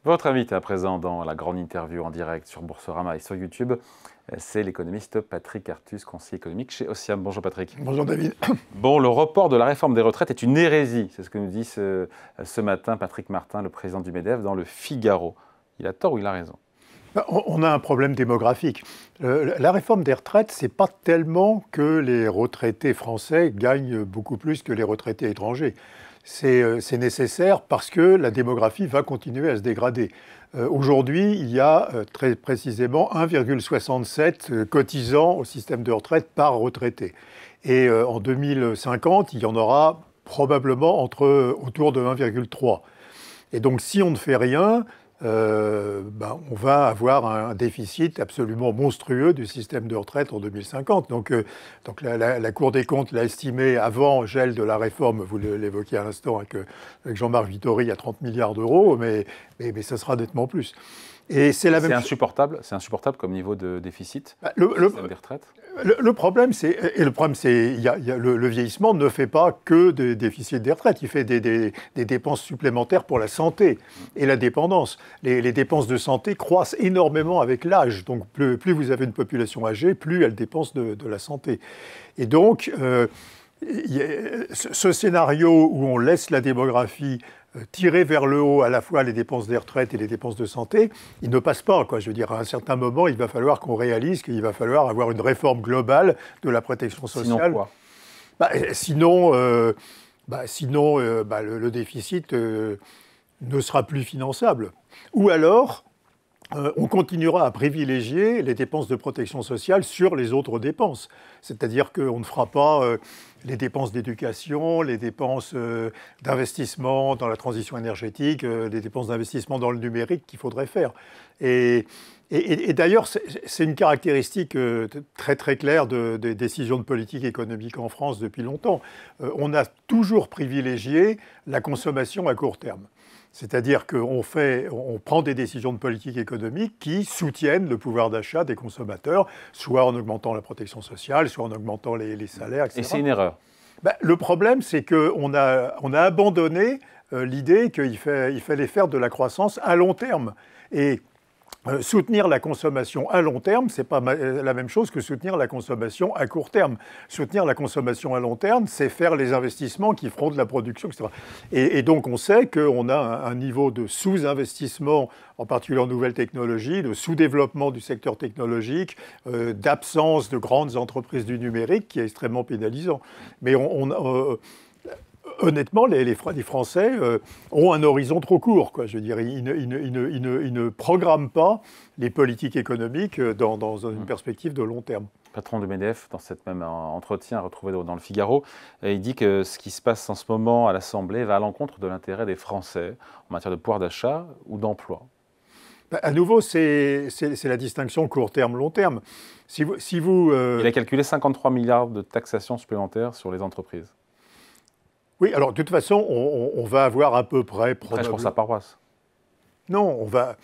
Votre invité à présent dans la grande interview en direct sur Boursorama et sur YouTube, c'est l'économiste Patrick Artus, conseiller économique chez Osiam. Bonjour Patrick. Bonjour David. Bon, le report de la réforme des retraites est une hérésie. C'est ce que nous dit ce matin Patrick Martin, le président du MEDEF, dans le Figaro. Il a tort ou il a raison? On a un problème démographique. La réforme des retraites, ce n'est pas tellement que les retraités français gagnent beaucoup plus que les retraités étrangers. C'est nécessaire parce que la démographie va continuer à se dégrader. Aujourd'hui, il y a très précisément 1,67 cotisants au système de retraite par retraité. Et en 2050, il y en aura probablement autour de 1,3. Et donc si on ne fait rien, on va avoir un déficit absolument monstrueux du système de retraite en 2050. Donc la Cour des comptes l'a estimé avant gel de la réforme, vous l'évoquiez à l'instant avec Jean-Marc Vittori, à 30 milliards d'euros, mais ça sera nettement plus. Et c'est insupportable comme niveau de déficit du système des retraites. Le problème, c'est le vieillissement ne fait pas que des déficits des retraites, il fait des dépenses supplémentaires pour la santé et la dépendance. Les dépenses de santé croissent énormément avec l'âge, donc plus vous avez une population âgée, plus elle dépense de la santé. Et donc, ce scénario où on laisse la démographie tirer vers le haut à la fois les dépenses des retraites et les dépenses de santé, il ne passe pas, quoi. Je veux dire, à un certain moment, il va falloir qu'on réalise qu'il va falloir avoir une réforme globale de la protection sociale. Sinon quoi? Le déficit ne sera plus finançable. Ou alors, on continuera à privilégier les dépenses de protection sociale sur les autres dépenses. C'est-à-dire qu'on ne fera pas les dépenses d'éducation, les dépenses d'investissement dans la transition énergétique, les dépenses d'investissement dans le numérique qu'il faudrait faire. Et d'ailleurs, c'est une caractéristique très très claire des décisions de politique économique en France depuis longtemps. On a toujours privilégié la consommation à court terme. C'est-à-dire qu'on prend des décisions de politique économique qui soutiennent le pouvoir d'achat des consommateurs, soit en augmentant la protection sociale, soit en augmentant les salaires, etc. Et c'est une erreur. Le problème, c'est qu'on a abandonné l'idée qu'il fallait faire de la croissance à long terme. Et soutenir la consommation à long terme, ce n'est pas la même chose que soutenir la consommation à court terme. Soutenir la consommation à long terme, c'est faire les investissements qui feront de la production, etc. Et donc on sait qu'on a un niveau de sous-investissement, en particulier en nouvelles technologies, de sous-développement du secteur technologique, d'absence de grandes entreprises du numérique qui est extrêmement pénalisant. Mais honnêtement, les Français ont un horizon trop court, quoi. Je veux dire, ils ne programment pas les politiques économiques dans une perspective de long terme. Patron du MEDEF, dans cet même entretien retrouvé dans le Figaro, il dit que ce qui se passe en ce moment à l'Assemblée va à l'encontre de l'intérêt des Français en matière de pouvoir d'achat ou d'emploi. À nouveau, c'est la distinction court terme, long terme. Il a calculé 53 milliards de taxation supplémentaire sur les entreprises. Oui, alors de toute façon, on va avoir à peu près... Prêche pour sa paroisse. Non, on va...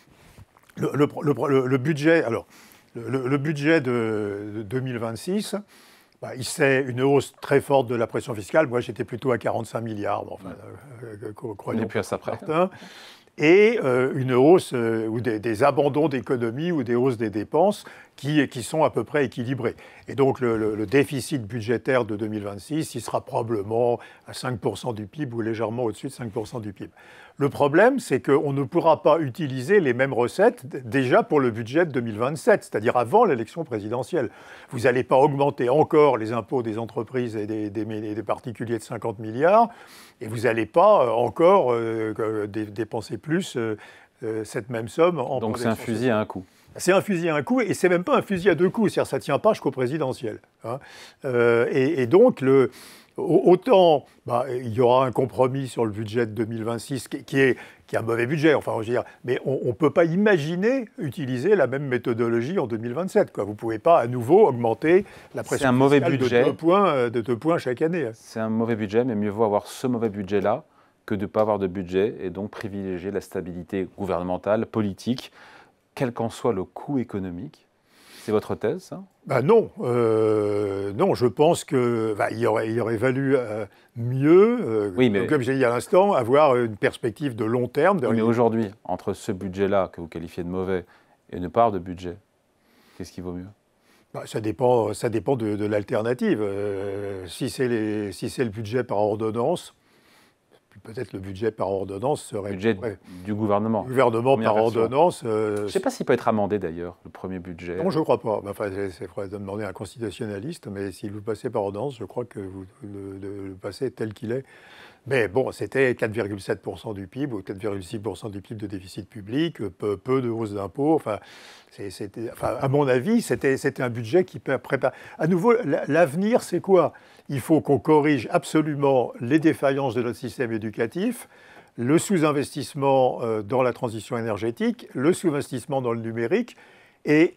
Le budget, alors, le budget de 2026, c'est une hausse très forte de la pression fiscale. Moi, j'étais plutôt à 45 milliards. On n'est plus à ça près. Et une hausse ou des abandons d'économies ou des hausses des dépenses qui sont à peu près équilibrées. Et donc le déficit budgétaire de 2026, il sera probablement à 5% du PIB ou légèrement au-dessus de 5% du PIB. Le problème, c'est qu'on ne pourra pas utiliser les mêmes recettes déjà pour le budget de 2027, c'est-à-dire avant l'élection présidentielle. Vous n'allez pas augmenter encore les impôts des entreprises et des particuliers de 50 milliards, et vous n'allez pas encore dépenser plus cette même somme en... Donc c'est un fusil à un coup. C'est un fusil à un coup, et c'est même pas un fusil à deux coups, c'est-à-dire ça ne tient pas jusqu'au présidentiel. Hein. Et donc, autant il y aura un compromis sur le budget de 2026 qui est un mauvais budget, enfin, je veux dire, mais on ne peut pas imaginer utiliser la même méthodologie en 2027. Quoi. Vous ne pouvez pas à nouveau augmenter la pression fiscale de 2 points chaque année. C'est un mauvais budget, mais mieux vaut avoir ce mauvais budget-là que de ne pas avoir de budget, et donc privilégier la stabilité gouvernementale, politique, quel qu'en soit le coût économique. C'est votre thèse, ça? Non, non, je pense que il aurait valu mieux, Oui, mais, comme j'ai dit à l'instant, avoir une perspective de long terme. oui, mais aujourd'hui, entre ce budget-là, que vous qualifiez de mauvais, et une part de budget, qu'est-ce qui vaut mieux? Ça dépend de l'alternative. Si c'est le budget par ordonnance, peut-être le budget par ordonnance serait... Le budget du gouvernement. Le gouvernement par ordonnance... je ne sais pas s'il peut être amendé d'ailleurs, le premier budget. Non, je ne crois pas. Enfin, c'est faudrait demander à un constitutionnaliste, mais si vous le passez par ordonnance, je crois que vous le passez tel qu'il est. Mais bon, c'était 4,7% du PIB ou 4,6% du PIB de déficit public, peu de hausse d'impôts. Enfin, à mon avis, c'était un budget qui prépare. À nouveau, l'avenir, c'est quoi? Il faut qu'on corrige absolument les défaillances de notre système éducatif, le sous-investissement dans la transition énergétique, le sous-investissement dans le numérique. Et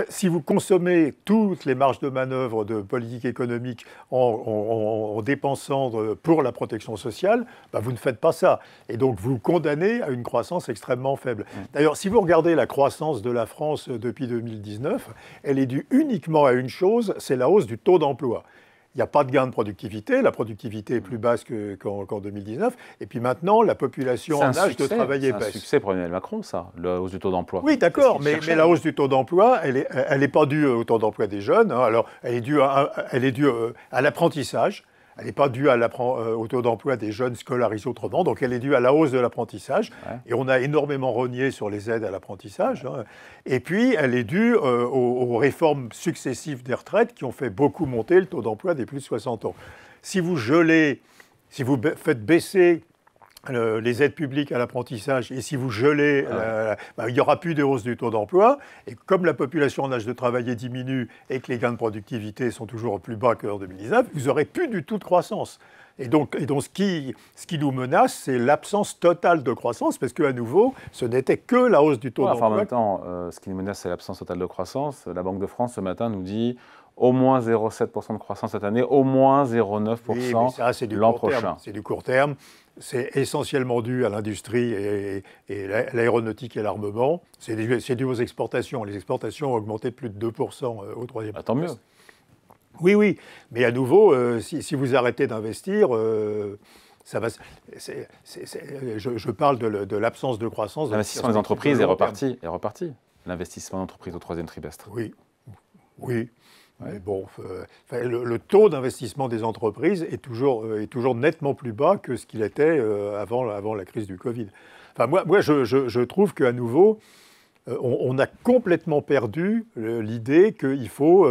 si vous consommez toutes les marges de manœuvre de politique économique en dépensant pour la protection sociale, vous ne faites pas ça. Et donc vous condamnez à une croissance extrêmement faible. D'ailleurs, si vous regardez la croissance de la France depuis 2019, elle est due uniquement à une chose, c'est la hausse du taux d'emploi. Il n'y a pas de gain de productivité, la productivité est plus basse qu'en 2019, et puis maintenant, la population en âge de travailler baisse. C'est un succès pour Emmanuel Macron, ça, la hausse du taux d'emploi. Oui, d'accord, mais la hausse du taux d'emploi, elle n'est pas due au taux d'emploi des jeunes, hein. Alors, elle est due à l'apprentissage. Elle n'est pas due au taux d'emploi des jeunes scolarisés autrement, donc elle est due à la hausse de l'apprentissage. Ouais. Et on a énormément rogné sur les aides à l'apprentissage. Hein. Et puis, elle est due aux réformes successives des retraites qui ont fait beaucoup monter le taux d'emploi des plus de 60 ans. Si vous faites baisser les aides publiques à l'apprentissage, et si vous gelez, il n'y aura plus de hausse du taux d'emploi. Et comme la population en âge de travailler diminue et que les gains de productivité sont toujours plus bas qu'en 2019, vous n'aurez plus du tout de croissance. Et donc ce qui nous menace, c'est l'absence totale de croissance, parce qu'à nouveau, ce n'était que la hausse du taux d'emploi. En même temps, ce qui nous menace, c'est l'absence totale de croissance. La Banque de France, ce matin, nous dit au moins 0,7% de croissance cette année, au moins 0,9% l'an prochain. C'est du court terme. C'est essentiellement dû à l'industrie et l'aéronautique et l'armement. C'est dû aux exportations. Les exportations ont augmenté de plus de 2% au troisième trimestre. Tant mieux. Oui. Mais à nouveau, si vous arrêtez d'investir, ça va. Je parle de l'absence de croissance. L'investissement des entreprises est reparti. L'investissement d'entreprises au troisième trimestre. Oui. Mais bon, le taux d'investissement des entreprises est toujours nettement plus bas que ce qu'il était avant la crise du Covid. Enfin, moi je trouve qu'à nouveau, on a complètement perdu l'idée qu'il faut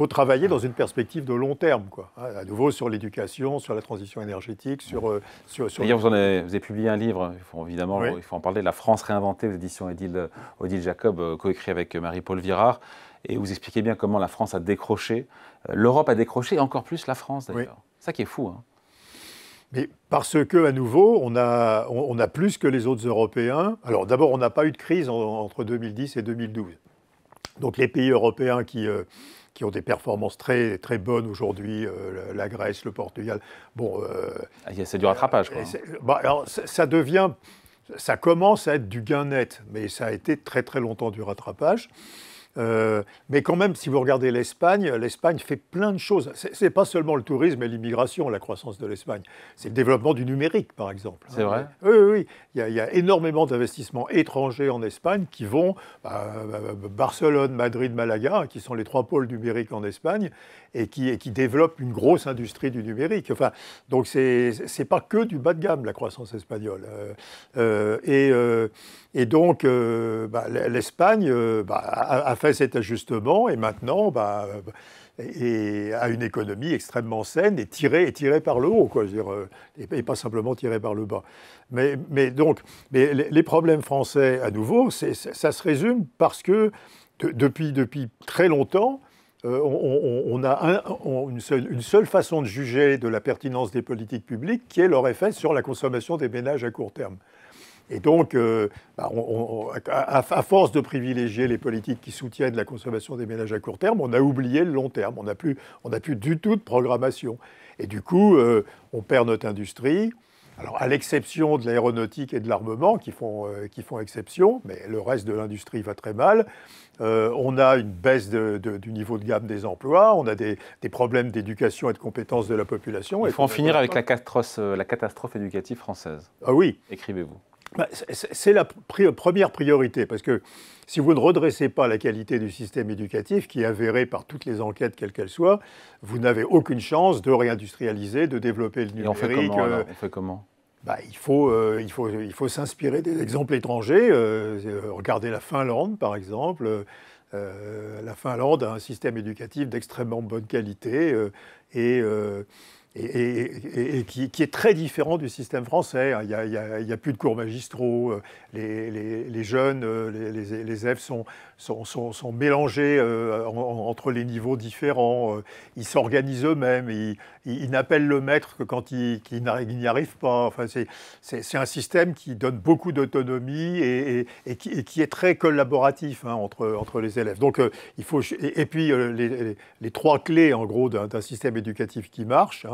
travailler dans une perspective de long terme, quoi. À nouveau sur l'éducation, sur la transition énergétique, sur D'ailleurs, vous avez publié un livre, il faut en parler, La France réinventée, aux éditions Odile Jacob, coécrit avec Marie-Paule Virard. Et vous expliquez bien comment la France a décroché. L'Europe a décroché, et encore plus la France, d'ailleurs. Oui. C'est ça qui est fou. Hein. Mais parce qu'à nouveau, on a plus que les autres Européens. Alors d'abord, on n'a pas eu de crise entre 2010 et 2012. Donc les pays européens qui ont des performances très, très bonnes aujourd'hui, la Grèce, le Portugal, c'est du rattrapage, quoi. Alors ça commence à être du gain net, mais ça a été très très longtemps du rattrapage. Mais quand même, si vous regardez l'Espagne fait plein de choses. C'est pas seulement le tourisme et l'immigration, la croissance de l'Espagne. C'est le développement du numérique, par exemple. C'est vrai ? Oui. Il y a énormément d'investissements étrangers en Espagne qui vont Barcelone, Madrid, Malaga, qui sont les 3 pôles numériques en Espagne, et qui développent une grosse industrie du numérique. Enfin, donc c'est pas que du bas de gamme, la croissance espagnole. Et donc, l'Espagne a fait cet ajustement et maintenant a une économie extrêmement saine et tirée par le haut, quoi, je veux dire, et pas simplement tirée par le bas. Mais les problèmes français, à nouveau, ça se résume parce que depuis très longtemps, on a une seule façon de juger de la pertinence des politiques publiques qui est leur effet sur la consommation des ménages à court terme. Et donc, à force de privilégier les politiques qui soutiennent la consommation des ménages à court terme, on a oublié le long terme. On n'a plus du tout de programmation. Et du coup, on perd notre industrie, Alors, à l'exception de l'aéronautique et de l'armement qui font exception, mais le reste de l'industrie va très mal. On a une baisse du niveau de gamme des emplois, on a des problèmes d'éducation et de compétences de la population. Il faut en finir avec la catastrophe éducative française. Ah oui. Écrivez-vous. C'est la première priorité, parce que si vous ne redressez pas la qualité du système éducatif, qui est avérée par toutes les enquêtes, quelles qu'elles soient, vous n'avez aucune chance de réindustrialiser, de développer le numérique. Et on fait comment il faut s'inspirer des exemples étrangers. Regardez la Finlande, par exemple. La Finlande a un système éducatif d'extrêmement bonne qualité et qui est très différent du système français. Il n'y a plus de cours magistraux, les jeunes, les élèves sont mélangés entre les niveaux différents, ils s'organisent eux-mêmes, ils n'appellent le maître que quand ils n'y arrivent pas. Enfin, c'est un système qui donne beaucoup d'autonomie et qui est très collaboratif entre les élèves. Donc, et puis les trois clés, en gros, d'un système éducatif qui marche,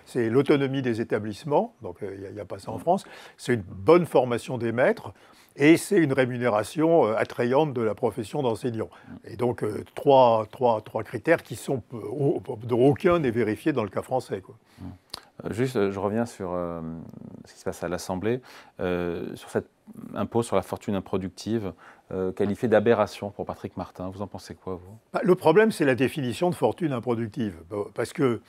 c'est l'autonomie des établissements, donc il n'y a pas ça en France, c'est une bonne formation des maîtres, et c'est une rémunération attrayante de la profession d'enseignant. Et donc, trois critères qui sont, dont aucun n'est vérifié dans le cas français, quoi. Juste, je reviens sur ce qui se passe à l'Assemblée, sur cet impôt sur la fortune improductive, qualifié d'aberration pour Patrick Martin. Vous en pensez quoi, vous ? Le problème, c'est la définition de fortune improductive. Parce que,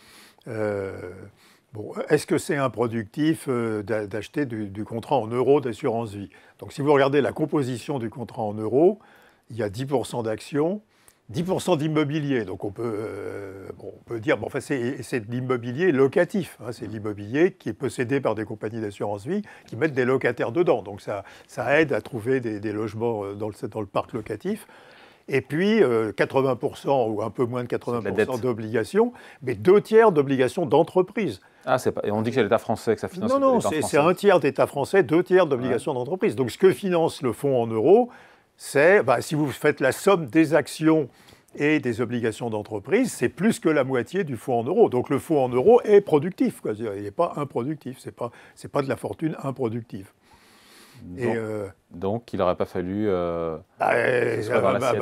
est-ce que c'est improductif d'acheter du contrat en euros d'assurance vie ? Donc, si vous regardez la composition du contrat en euros, il y a 10% d'actions, 10% d'immobilier. Donc, on peut dire, c'est de l'immobilier locatif. C'est l'immobilier qui est possédé par des compagnies d'assurance vie qui mettent des locataires dedans. Donc, ça aide à trouver des logements dans le parc locatif. Et puis, 80% ou un peu moins de 80% d'obligations, mais 2/3 d'obligations d'entreprise. Et on dit que c'est l'État français que ça finance. Non, c'est un tiers d'État français, 2/3 d'obligations d'entreprise. Donc, ce que finance le fonds en euros, c'est, si vous faites la somme des actions et des obligations d'entreprise, c'est plus que la moitié du fonds en euros. Donc, le fonds en euros est productif, quoi. Il n'est pas improductif, c'est pas de la fortune improductive. Donc, il n'aurait pas fallu...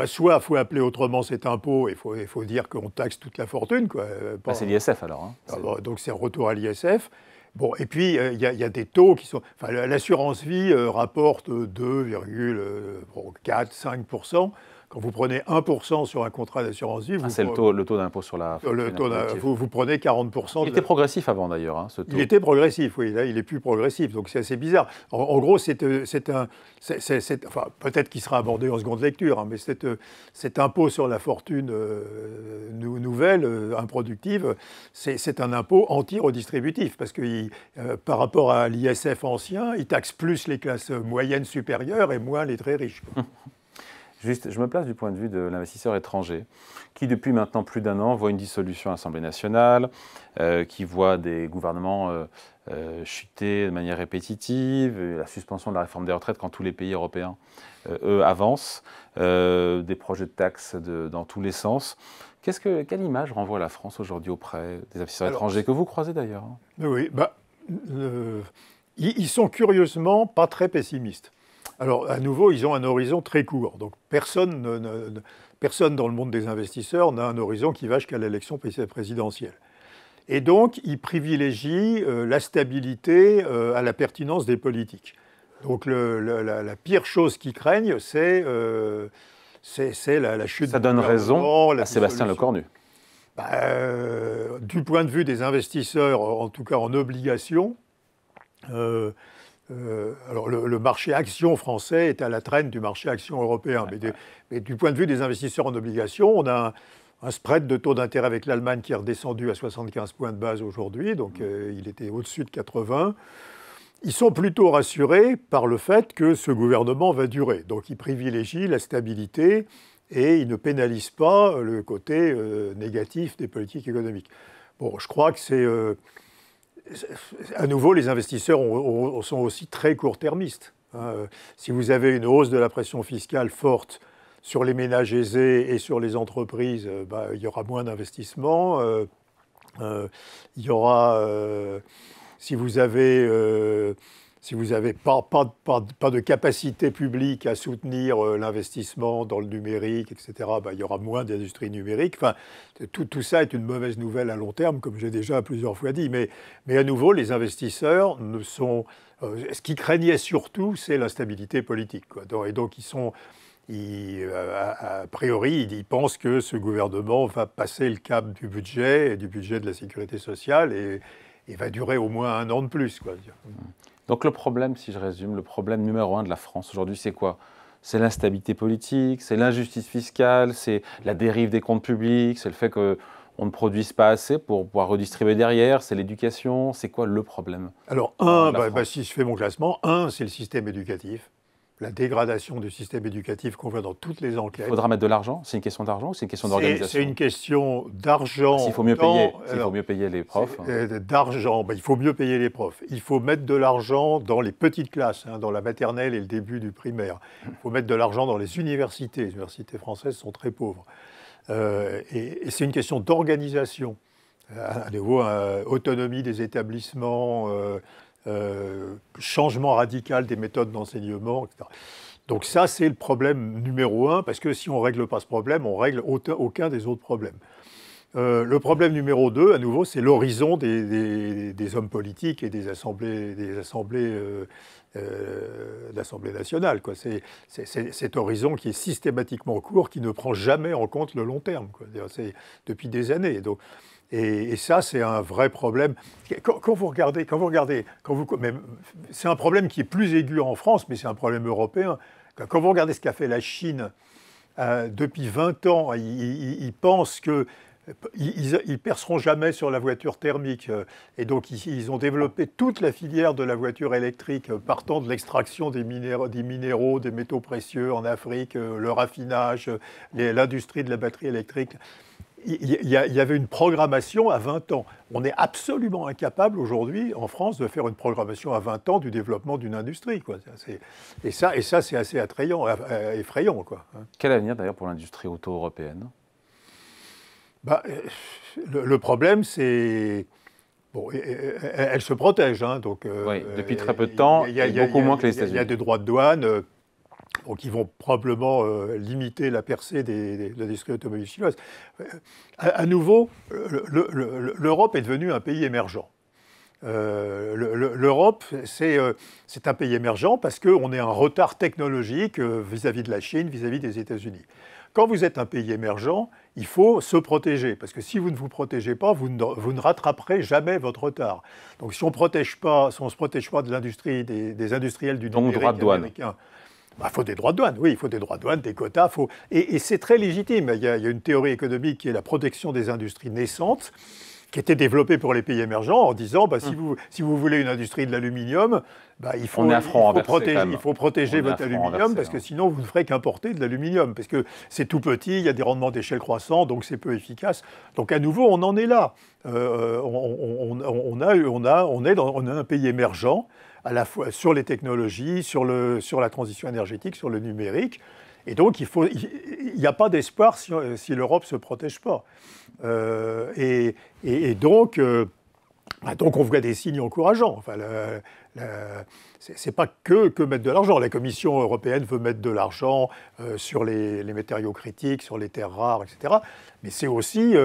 soit il faut appeler autrement cet impôt, il faut dire qu'on taxe toute la fortune, quoi. C'est l'ISF, alors. Donc, c'est un retour à l'ISF. Bon, et puis, il y a des taux qui sont... l'assurance vie rapporte 2,4-5%. Quand vous prenez 1% sur un contrat d'assurance vie... c'est le taux d'impôt sur la... Vous prenez 40%... Il était progressif avant, d'ailleurs, ce taux. Il était progressif, oui. Là, il est plus progressif. Donc, c'est assez bizarre. En gros, peut-être qu'il sera abordé en seconde lecture, mais cet impôt sur la fortune nouvelle, improductive, c'est un impôt anti-redistributif. Parce que par rapport à l'ISF ancien, il taxe plus les classes moyennes supérieures et moins les très riches. Juste, je me place du point de vue de l'investisseur étranger, qui depuis maintenant plus d'1 an voit une dissolution à l'Assemblée nationale, qui voit des gouvernements chuter de manière répétitive, la suspension de la réforme des retraites quand tous les pays européens, eux, avancent, des projets de taxes dans tous les sens. Quelle image renvoie la France aujourd'hui auprès des investisseurs étrangers, que vous croisez d'ailleurs? Oui, ils sont curieusement pas très pessimistes. Alors, à nouveau, ils ont un horizon très court. Donc, personne dans le monde des investisseurs n'a un horizon qui va jusqu'à l'élection présidentielle. Et donc, ils privilégient la stabilité à la pertinence des politiques. Donc, la pire chose qu'ils craignent, c'est la chute. Ça donne raison à Sébastien Lecornu. Du point de vue des investisseurs, en tout cas en obligations, alors le marché action français est à la traîne du marché action européen. Mais du point de vue des investisseurs en obligations, on a un spread de taux d'intérêt avec l'Allemagne qui est redescendu à 75 points de base aujourd'hui, donc il était au-dessus de 80. Ils sont plutôt rassurés par le fait que ce gouvernement va durer. Donc ils privilégient la stabilité et ils ne pénalisent pas le côté négatif des politiques économiques. Bon, je crois que c'est... à nouveau, les investisseurs sont aussi très court-termistes. Si vous avez une hausse de la pression fiscale forte sur les ménages aisés et sur les entreprises, il y aura moins d'investissements. Il y aura si vous avez pas de capacité publique à soutenir l'investissement dans le numérique, etc., ben, il y aura moins d'industrie numérique. Enfin, tout ça est une mauvaise nouvelle à long terme, comme j'ai déjà plusieurs fois dit. Mais à nouveau, les investisseurs ne sont... ce qu'ils craignaient surtout, c'est l'instabilité politique, quoi. Et donc, a priori, ils pensent que ce gouvernement va passer le cap du budget et du budget de la sécurité sociale et va durer au moins 1 an de plus, quoi. Donc le problème, si je résume, le problème numéro 1 de la France aujourd'hui, c'est quoi? C'est l'instabilité politique, c'est l'injustice fiscale, c'est la dérive des comptes publics, c'est le fait qu'on ne produise pas assez pour pouvoir redistribuer derrière, c'est l'éducation. C'est quoi le problème? Alors, si je fais mon classement, c'est le système éducatif. La dégradation du système éducatif qu'on voit dans toutes les enquêtes. Il faudra mettre de l'argent? C'est une question d'argent ou c'est une question d'organisation? C'est une question d'argent. S'il faut mieux payer les profs. D'argent, il faut mieux payer les profs. Il faut mettre de l'argent dans les petites classes, dans la maternelle et le début du primaire. Il faut mettre de l'argent dans les universités. Les universités françaises sont très pauvres. Et c'est une question d'organisation. À nouveau, autonomie des établissements, changement radical des méthodes d'enseignement, etc. Donc ça, c'est le problème numéro 1, parce que si on ne règle pas ce problème, on ne règle aucun des autres problèmes. Le problème numéro 2, à nouveau, c'est l'horizon des hommes politiques et des assemblées nationales, quoi. C'est cet horizon qui est systématiquement court, qui ne prend jamais en compte le long terme, quoi. C'est depuis des années. Donc, et ça, c'est un vrai problème. Quand vous regardez, c'est un problème qui est plus aigu en France, mais c'est un problème européen. Quand vous regardez ce qu'a fait la Chine depuis 20 ans, ils pensent qu'ils ne perceront jamais sur la voiture thermique. Et donc, ils ont développé toute la filière de la voiture électrique, partant de l'extraction des minéraux, des métaux précieux en Afrique, le raffinage, l'industrie de la batterie électrique. Il y avait une programmation à 20 ans. On est absolument incapable aujourd'hui, en France, de faire une programmation à 20 ans du développement d'une industrie, quoi. Et ça, c'est assez effrayant, quoi. Quel avenir, d'ailleurs, pour l'industrie auto-européenne? Le problème, c'est... Bon, elle se protège, donc... oui, depuis très peu de temps, beaucoup moins que les États-Unis. Il y a des droits de douane... qui vont probablement limiter la percée de l'industrie automobile chinoise. À nouveau, l'Europe est devenue un pays émergent. L'Europe, c'est un pays émergent parce qu'on est en retard technologique vis-à-vis de la Chine, vis-à-vis des États-Unis. Quand vous êtes un pays émergent, il faut se protéger, parce que si vous ne vous protégez pas, vous ne rattraperez jamais votre retard. Donc si on ne se protège pas de l'industrie, des industriels du numérique américain, il faut des droits de douane, oui, il faut des droits de douane, des quotas. Et c'est très légitime. Il y a une théorie économique qui est la protection des industries naissantes, qui était développée pour les pays émergents en disant si vous voulez une industrie de l'aluminium, il faut protéger votre aluminium parce que sinon vous ne ferez qu'importer de l'aluminium parce que c'est tout petit, il y a des rendements d'échelle croissants, donc c'est peu efficace. Donc à nouveau, on en est là. On a un pays émergent à la fois sur les technologies, sur la transition énergétique, sur le numérique. Et donc, il n'y a pas d'espoir si l'Europe ne se protège pas. Donc, on voit des signes encourageants. Enfin, c'est pas que mettre de l'argent. La Commission européenne veut mettre de l'argent sur les matériaux critiques, sur les terres rares, etc. Mais c'est aussi...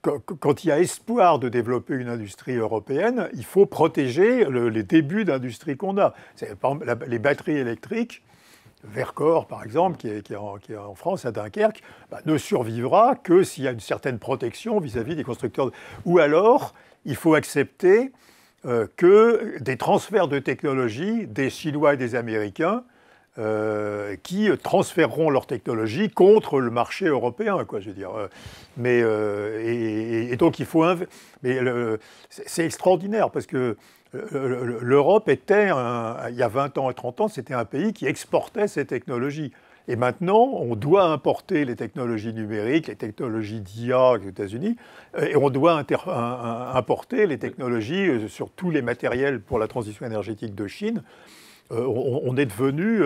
quand il y a espoir de développer une industrie européenne, il faut protéger les débuts d'industrie qu'on a. Par exemple, les batteries électriques, Vercor, par exemple, qui est en France, à Dunkerque, ne survivra que s'il y a une certaine protection vis-à-vis des constructeurs. Ou alors, il faut accepter que des transferts de technologie des Chinois et des Américains qui transféreront leur technologie contre le marché européen, quoi, je veux dire. Donc il faut... c'est extraordinaire parce que l'Europe était, il y a 20 ans et 30 ans, c'était un pays qui exportait ses technologies. Et maintenant, on doit importer les technologies numériques, les technologies d'IA aux États-Unis, et on doit importer les technologies sur tous les matériels pour la transition énergétique de Chine. On est devenu...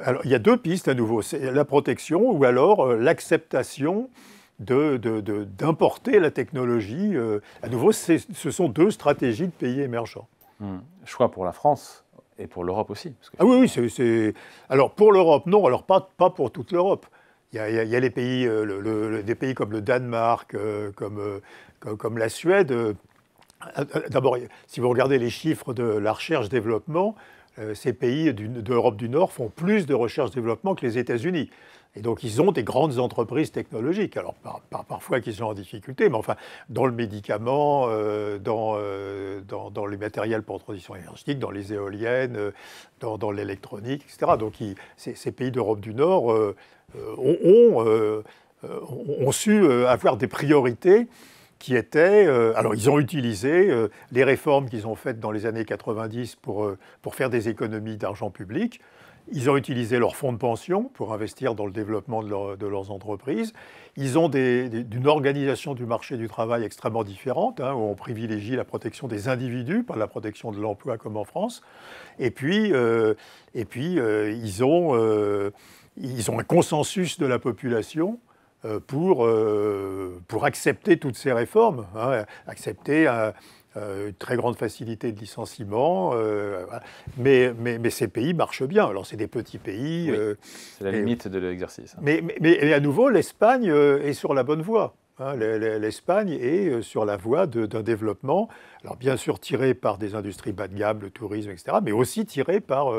alors, il y a deux pistes à nouveau. C'est la protection ou alors l'acceptation d'importer la technologie. À nouveau, ce sont deux stratégies de pays émergents. Choix pour la France et pour l'Europe aussi. Parce que... Ah oui, oui, alors pour l'Europe, non, alors pas pour toute l'Europe. Il y a les pays, des pays comme le Danemark, comme la Suède. D'abord, si vous regardez les chiffres de la recherche-développement, ces pays d'Europe du Nord font plus de recherche-développement que les États-Unis. Et donc, ils ont des grandes entreprises technologiques. Alors, parfois qu'ils sont en difficulté, mais enfin, dans le médicament, dans les matériels pour la transition énergétique, dans les éoliennes, dans l'électronique, etc. Donc, ces pays d'Europe du Nord ont su avoir des priorités qui étaient... alors, ils ont utilisé les réformes qu'ils ont faites dans les années 90 pour faire des économies d'argent public. Ils ont utilisé leurs fonds de pension pour investir dans le développement de leurs entreprises. Ils ont d'une organisation du marché du travail extrêmement différente, où on privilégie la protection des individus, pas la protection de l'emploi comme en France. Et puis ils ont un consensus de la population pour accepter toutes ces réformes, accepter une très grande facilité de licenciement, mais ces pays marchent bien. Alors c'est des petits pays. Oui, c'est la limite de l'exercice. Mais à nouveau, l'Espagne est sur la bonne voie. L'Espagne est sur la voie d'un développement, alors bien sûr tiré par des industries bas de gamme, le tourisme, etc., mais aussi tiré par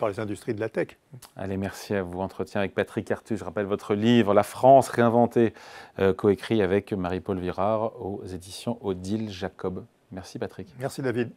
les industries de la tech. Allez, merci à vous. Entretien avec Patrick Artus. Je rappelle votre livre « La France réinventée », coécrit avec Marie-Paule Virard aux éditions Odile Jacob. Merci Patrick. Merci David.